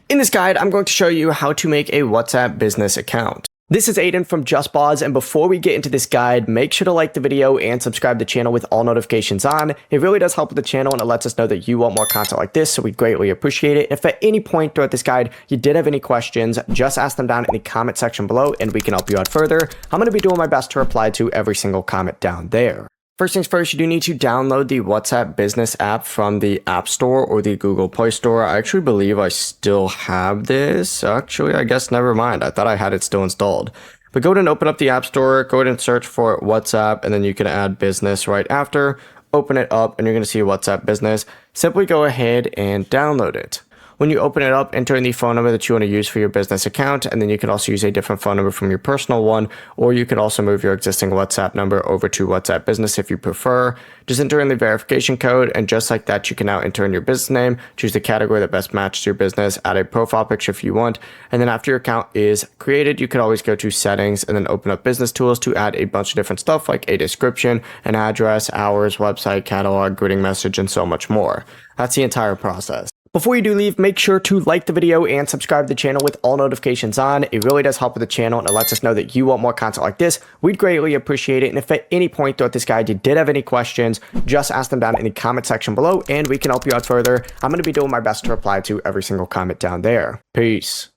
In this guide, I'm going to show you how to make a WhatsApp business account. This is Aiden from JustBoz, and before we get into this guide, make sure to like the video and subscribe to the channel with all notifications on. It really does help with the channel, and it lets us know that you want more content like this, so we greatly appreciate it. If at any point throughout this guide you did have any questions, just ask them down in the comment section below, and we can help you out further. I'm going to be doing my best to reply to every single comment down there. First things first, you do need to download the WhatsApp Business app from the App Store or the Google Play Store. I actually believe I still have this. Actually, I guess never mind. I thought I had it still installed. But go ahead and open up the App Store, go ahead and search for WhatsApp, and then you can add business right after. Open it up, and you're going to see WhatsApp Business. Simply go ahead and download it. When you open it up, enter in the phone number that you want to use for your business account, and then you can also use a different phone number from your personal one, or you can also move your existing WhatsApp number over to WhatsApp Business if you prefer. Just enter in the verification code, and just like that, you can now enter in your business name, choose the category that best matches your business, add a profile picture if you want, and then after your account is created, you can always go to settings and then open up business tools to add a bunch of different stuff like a description, an address, hours, website, catalog, greeting message, and so much more. That's the entire process. Before you do leave, make sure to like the video and subscribe to the channel with all notifications on. It really does help with the channel, and it lets us know that you want more content like this. We'd greatly appreciate it. And if at any point throughout this guide you did have any questions, just ask them down in the comment section below, and we can help you out further. I'm going to be doing my best to reply to every single comment down there. Peace.